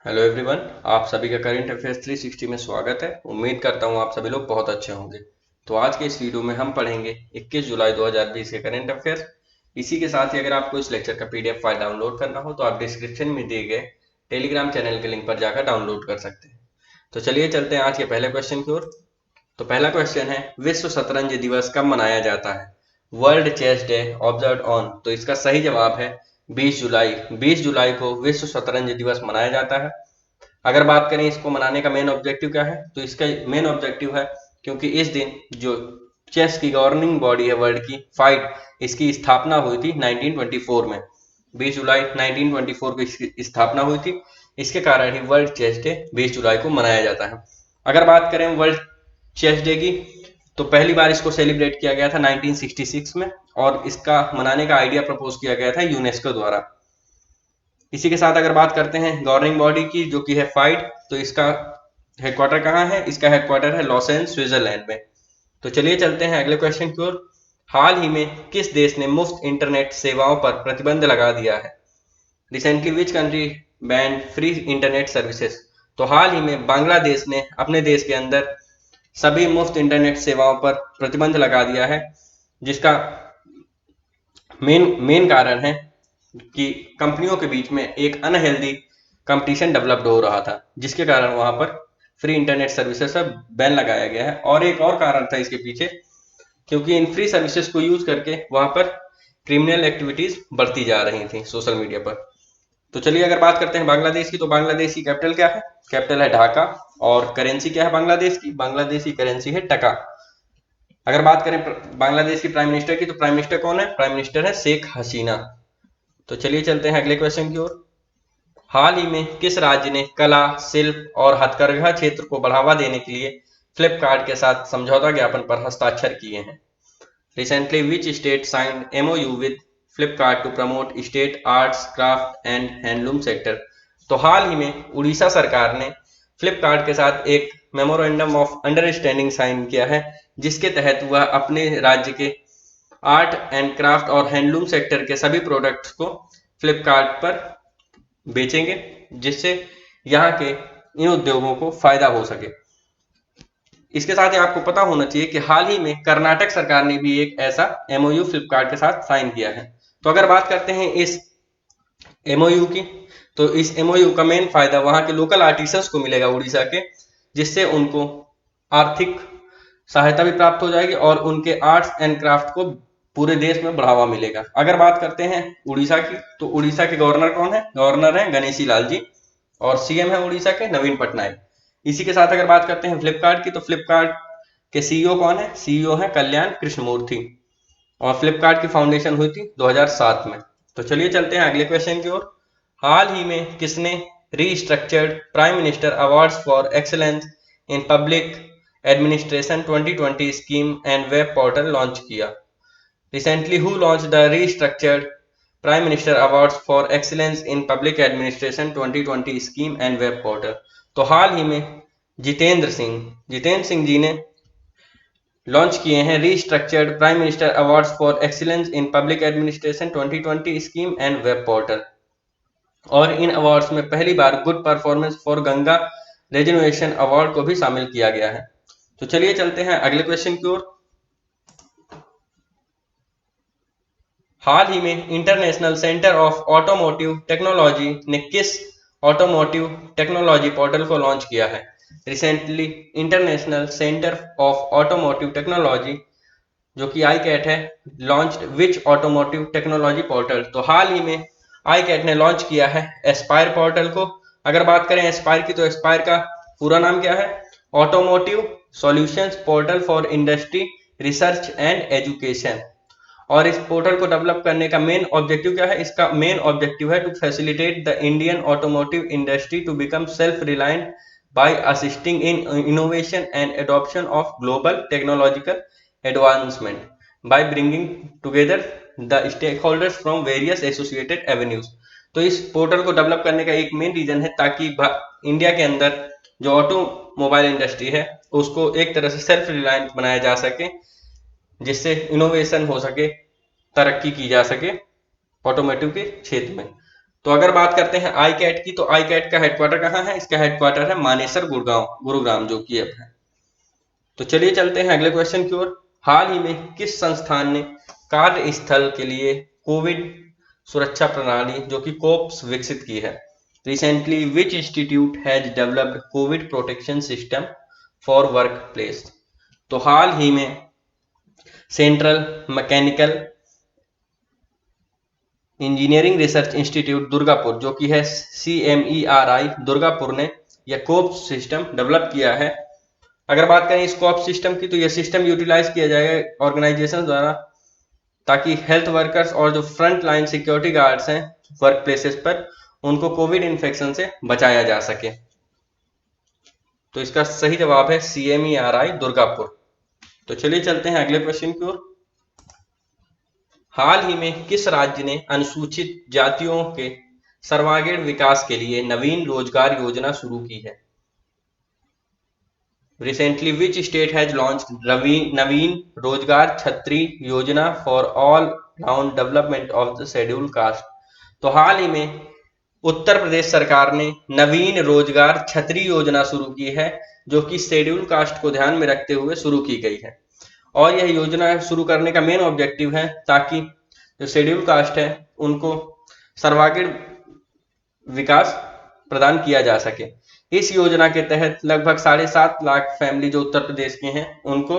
Hello everyone. आप सभी का करंट अफेयर्स 360 में स्वागत है। उम्मीद करता हूं आप सभी लोग बहुत अच्छे होंगे। तो आज के इस वीडियो में हम पढ़ेंगे 21 जुलाई 2020 के करंट अफेयर्स। इसी के साथ ही अगर आपको इस लेक्चर का पीडीएफ फाइल डाउनलोड करना हो तो आप डिस्क्रिप्शन में दिए गए टेलीग्राम चैनल के लिंक पर जाकर डाउनलोड कर सकते हैं। तो चलिए चलते हैं आज के पहले क्वेश्चन की ओर। तो पहला क्वेश्चन है, विश्व शतरंज दिवस कब मनाया जाता है? World chess day observe on. तो इसका सही जवाब है 20 जुलाई। 20 जुलाई को विश्व शतरंज दिवस मनाया जाता है। अगर बात करें इसको मनाने का मेन ऑब्जेक्टिव क्या है, तो इसका मेन ऑब्जेक्टिव है क्योंकि इस दिन जो चेस की गवर्निंग बॉडी है वर्ल्ड की, फाइट, इसकी स्थापना हुई थी 1924 में। 20 जुलाई 1924 को इसकी स्थापना हुई थी। इसके कारण ही वर्ल्ड चेस डे 20 जुलाई को मनाया जाता है। अगर बात करें वर्ल्ड चेस डे की, तो पहली बार इसको सेलिब्रेट किया गया था 1966 में, और इसका मनाने का आइडिया प्रपोज किया गया था यूनेस्को द्वारा। इसी के साथ अगर बात करते हैं गवर्निंग बॉडी की, जो कि है फाइट, तो इसका हेडक्वार्टर कहाँ है? इसका हेडक्वार्टर है लॉसेन, स्विट्जरलैंड में। तो चलिए चलते हैं अगले क्वेश्चन की ओर। हाल ही में किस देश ने मुफ्त इंटरनेट सेवाओं पर प्रतिबंध लगा दिया है? Recently which country band free internet services? तो हाल ही में बांग्लादेश ने अपने देश के अंदर सभी मुफ्त इंटरनेट सेवाओं पर प्रतिबंध लगा दिया है, जिसका मेन मेन कारण है कि कंपनियों के बीच में एक अनहेल्दी कंपटीशन डेवलप्ड हो रहा था, जिसके कारण वहां पर फ्री इंटरनेट सर्विसेज पर बैन लगाया गया है। और एक और कारण था इसके पीछे, क्योंकि इन फ्री सर्विसेज को यूज करके वहां पर क्रिमिनल एक्टिविटीज बढ़ती जा रही थी सोशल मीडिया पर। तो चलिए अगर बात करते हैं बांग्लादेश की, तो बांग्लादेश की कैपिटल क्या है? कैपिटल है ढाका। और करेंसी क्या है बांग्लादेश की? बांग्लादेश की करेंसी है टका। अगर बात करें बांग्लादेश की प्राइम मिनिस्टर की, तो प्राइम मिनिस्टर कौन है? प्राइम मिनिस्टर है शेख हसीना। तो चलिए चलते हैं अगले क्वेश्चन की ओर। हाल ही में किस राज्य ने कला, शिल्प और हथकरघा क्षेत्र को बढ़ावा देने के लिए फ्लिपकार्ट के साथ समझौता ज्ञापन पर हस्ताक्षर किए हैं? Recently which state signed MOU with Flipkart to promote state arts, craft and handloom sector? तो हाल ही में उड़ीसा सरकार ने फ्लिपकार्ट के साथ एक मेमोरेंडम ऑफ अंडरस्टैंडिंग साइन किया है, जिसके तहत वह अपने राज्य के आर्ट एंड क्राफ्ट और हैंडलूम सेक्टर के सभी प्रोडक्ट्स को फ्लिपकार्ट पर बेचेंगे, जिससे यहाँ के इन उद्योगों को फायदा हो सके। इसके साथ ही आपको पता होना चाहिए कि हाल ही में कर्नाटक सरकार ने भी एक ऐसा एमओयू फ्लिपकार्ट के साथ साइन किया है। तो अगर बात करते हैं इस एमओयू की, तो इस एमओयू का मेन फायदा वहां के लोकल आर्टिसंस को मिलेगा उड़ीसा के, जिससे उनको आर्थिक सहायता भी प्राप्त हो जाएगी और उनके आर्ट्स एंड क्राफ्ट को पूरे देश में बढ़ावा मिलेगा। अगर बात करते हैं उड़ीसा की, तो उड़ीसा के गवर्नर कौन है? गवर्नर है गणेशी लाल जी। और सीएम है उड़ीसा के नवीन पटनायक। इसी के साथ अगर बात करते हैं फ्लिपकार्ट की, तो फ्लिपकार्ट के सीईओ कौन है? सीईओ है कल्याण कृष्णमूर्ति। और फ्लिपकार्ट की फाउंडेशन हुई थी 2007 में। तो चलिए चलते हैं अगले क्वेश्चन की ओर। हाल ही में किसने restructured prime minister awards for excellence in public administration 2020 scheme and web portal launch किया? Recently who launch the restructured prime minister awards for excellence in public administration 2020 scheme and web portal? तो हाल ही में जितेंद्र सिंह जी ने launch किए हैं restructured prime minister awards for excellence in public administration 2020 scheme and web portal. और इन awards में पहली बार good performance for Ganga rejuvenation award को भी शामिल किया गया है। तो चलिए चलते हैं अगले क्वेश्चन की ओर। हाल ही में international centre of automotive technology ने किस ऑटोमोटिव टेक्नोलॉजी पोर्टल को लॉन्च किया है? Recently international centre of automotive technology, जो कि आई कैट है, launch which automotive technology portal? तो हाल ही में आई कैट ने लॉन्च किया है एस्पायर पोर्टल को। अगर बात करें एस्पायर की, तो एस्पायर का पूरा नाम क्या है? Automotive solutions portal for industry, research and education. और इस पोर्टल को डेवलप करने का मेन ऑब्जेक्टिव क्या है? इसका मेन ऑब्जेक्टिव है to facilitate the Indian automotive industry to become self reliant by assisting in innovation and adoption of global technological advancement by bringing together the stake holders from various associated avenues. तो इस portal को develop करने का एक main reason है ताकि India के अंदर जो ऑटोमोबाइल इंडस्ट्री है उसको एक तरह से सेल्फ रिलायंट बनाया जा सके, जिससे इनोवेशन हो सके, तरक्की की जा सके ऑटोमोटिव के क्षेत्र में। तो अगर बात करते हैं आई कैट की, तो आई कैट का हेडक्वार्टर कहाँ है? इसका हेडक्वार्टर है मानेसर गुरुग्राम जो कि अब है। तो चलिए चलते हैं अगले क्वेश्चन की ओर। हाल ही में किस संस्थान ने कार्यस्थल के लिए कोविड सुरक्षा प्रणाली जो कि कोप्स विकसित की है? Recently which institute has developed Covid protection system for work place? तो हाल ही में central mechanical engineering research institute Durgapur जो कि है CMERI दुर्गापुर ने यह कोप्स सिस्टम डेवलप किया है। अगर बात करें इस कोप्स सिस्टम की, तो यह सिस्टम यूटिलाइज किया जाएगा ऑर्गेनाइजेशन द्वारा ताकि हेल्थ वर्कर्स और जो फ्रंट लाइन सिक्योरिटी गार्ड्स हैं वर्क प्लेसेस पर, उनको कोविड इन्फेक्शन से बचाया जा सके। तो इसका सही जवाब है CMERI दुर्गापुर। तो चलिए चलते हैं अगले क्वेश्चन की ओर। हाल ही में किस राज्य ने अनुसूचित जातियों के सर्वांगीण विकास के लिए नवीन रोजगार योजना शुरू की है? Recently which state has launched Naveen Rozgar Chhatri Yojana for all round development of the schedule caste? तो हाल ही में उत्तर प्रदेश सरकार ने नवीन रोजगार छतरी योजना शुरू की है जो कि शेड्यूल कास्ट को ध्यान में रखते हुए शुरू की गई है। और यह योजना शुरू करने का मेन ऑब्जेक्टिव है ताकि जो शेड्यूल कास्ट है उनको सर्वांगीण विकास प्रदान किया जा सके। इस योजना के तहत लगभग 7.5 लाख फैमिली जो उत्तर प्रदेश के हैं उनको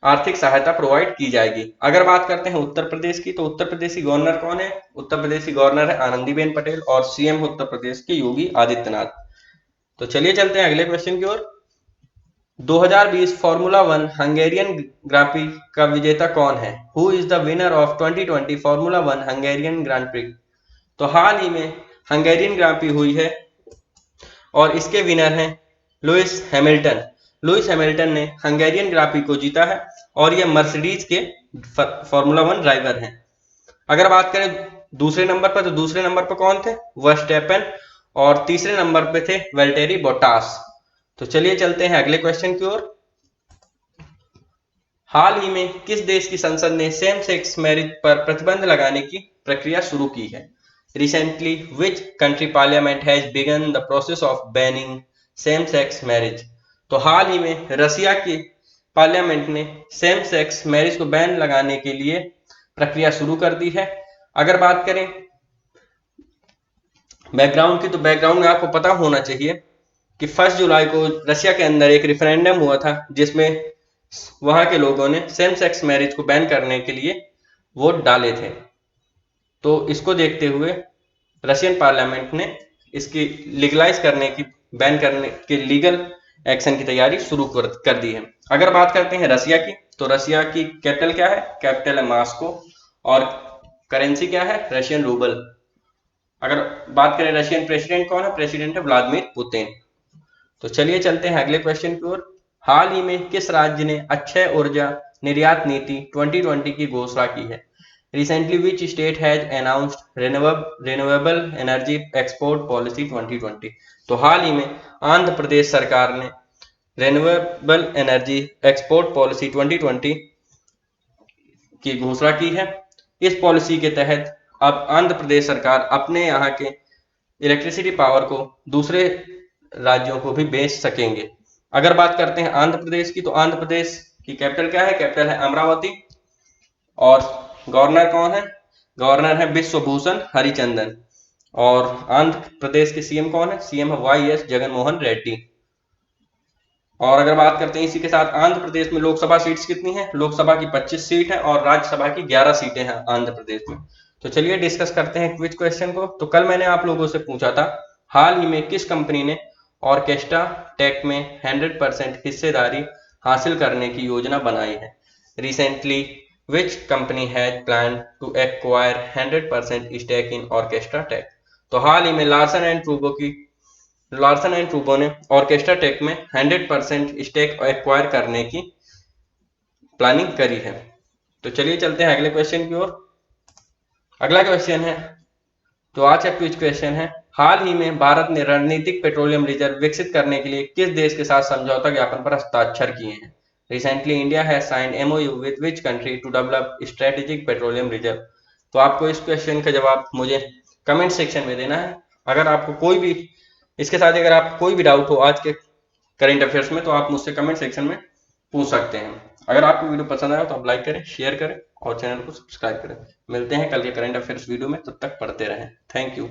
आर्थिक सहायता प्रोवाइड की जाएगी। अगर बात करते हैं उत्तर प्रदेश की, तो उत्तर प्रदेश की गवर्नर कौन है? उत्तर प्रदेश की गवर्नर है आनंदीबेन पटेल और CM उत्तर प्रदेश के योगी आदित्यनाथ। तो चलिए चलते हैं अगले क्वेश्चन की ओर। 2020 फॉर्मूला 1 हंगेरियन ग्रां प्री का विजेता कौन है? Who is the winner of 2020 Formula 1 Hungarian Grand Prix? तो हाल ही में हंगेरियन ग्रां प्री हुई है और इसके विनर हैं लुइस हैमिल्टन। लुइस हैमिल्टन ने हंगेरियन ग्रां प्री को जीता है और यह मर्सिडीज के फॉर्मूला 1 ड्राइवर हैं। अगर बात करें दूसरे नंबर पर, तो दूसरे नंबर पर कौन थे? वर्स्टैपेन। और तीसरे नंबर पे थे वेल्टेरी बोटास। तो चलिए चलते हैं अगले क्वेश्चन की ओर। हाल ही में किस देश की संसद ने सेम सेक्स मैरिज पर प्रतिबंध लगाने की प्रक्रिया शुरू की है? Recently which country parliament has begin the process of banning same sex marriage? तो हाल ही में रसिया की पार्लियामेंट ने सेम सेक्स मैरिज को बैन लगाने के लिए प्रक्रिया शुरू कर दी है। अगर बात करें बैकग्राउंड की, तो बैकग्राउंड में आपको पता होना चाहिए कि 1 जुलाई को रशिया के अंदर एक रिफरेंडम हुआ था जिसमें वहां के लोगों ने सेम सेक्स मैरिज को बैन करने के लिए वोट डाले थे। तो इसको देखते हुए रशियन पार्लियामेंट ने इसकी लीगलाइज करने की, बैन करने के लीगल एक्शन की तैयारी शुरू कर दी है। अगर बात करते हैं रसिया की, तो रसिया की कैपिटल क्या है? कैपिटल है मॉस्को और करेंसी क्या है? Russian rouble. अगर बात करें रशियन प्रेसिडेंट कौन है? प्रेसिडेंट है व्लादिमीर पुतिन। तो चलिए चलते हैं अगले क्वेश्चन की ओर। हाल ही में किस राज्य ने अक्षय ऊर्जा निर्यात नीति 2020 की घोषणा की है? Recently which state has announced renewable energy export policy 2020? तो हाल ही में आंध्र प्रदेश सरकार ने रिन्यूएबल एनर्जी एक्सपोर्ट पॉलिसी 2020 की घोषणा की है। इस पॉलिसी के तहत अब आंध्र प्रदेश सरकार अपने यहाँ के इलेक्ट्रिसिटी पावर को दूसरे राज्यों को भी बेच सकेंगे। अगर बात करते हैं आंध्र प्रदेश की, तो आंध्र प्रदेश की कैपिटल क्या है? कैपिटल है अमरावती और गवर्नर कौन है? गवर्नर है बिश्वभूषण हरिचंदन। और आंध्र प्रदेश के CM कौन है? CM है YS जगनमोहन रेड्डी। और अगर बात करते हैं इसी के साथ आंध्र प्रदेश में लोकसभा सीट्स कितनी है? लोकसभा की 25 सीट है और राज्यसभा की 11 सीटें हैं आंध्र प्रदेश में। तो चलिए डिस्कस करते हैं क्विज क्वेश्चन को। तो कल मैंने आप लोगों से पूछा था हाल ही में किस कंपनी ने ऑर्केस्ट्रा टेक में 100% हिस्सेदारी हासिल करने की योजना बनाई है? Recently which company has plan to acquire 100% stake in Orchestra Tech? तो हाल ही में लार्सन एंड टूबो ने ऑर्केस्ट्रा टेक में 100% स्टेक एक्वायर करने की प्लानिंग करी है। तो चलिए चलते हैं अगले क्वेश्चन की ओर। अगला क्वेश्चन है, तो आज का क्विज क्वेश्चन है, हाल ही में भारत ने रणनीतिक पेट्रोलियम रिजर्व विकसित करने के लिए किस देश के साथ समझौता ज्ञापन पर हस्ताक्षर किए हैं? Recently India has signed MOU with which country to develop strategic petroleum reserve? तो आपको इस क्वेश्चन का जवाब मुझे कमेंट सेक्शन में देना है। अगर आपको कोई भी इसके साथ अगर आपको कोई भी डाउट हो आज के करेंट अफेयर्स में तो आप मुझसे कमेंट सेक्शन में पूछ सकते हैं। अगर आपको वीडियो पसंद आया तो आप लाइक करें, शेयर करें और चैनल को सब्सक्राइब करें। मिलते हैं कल के करंट अफेयर्स वीडियो में, तब तक पढ़ते रहें। Thank you.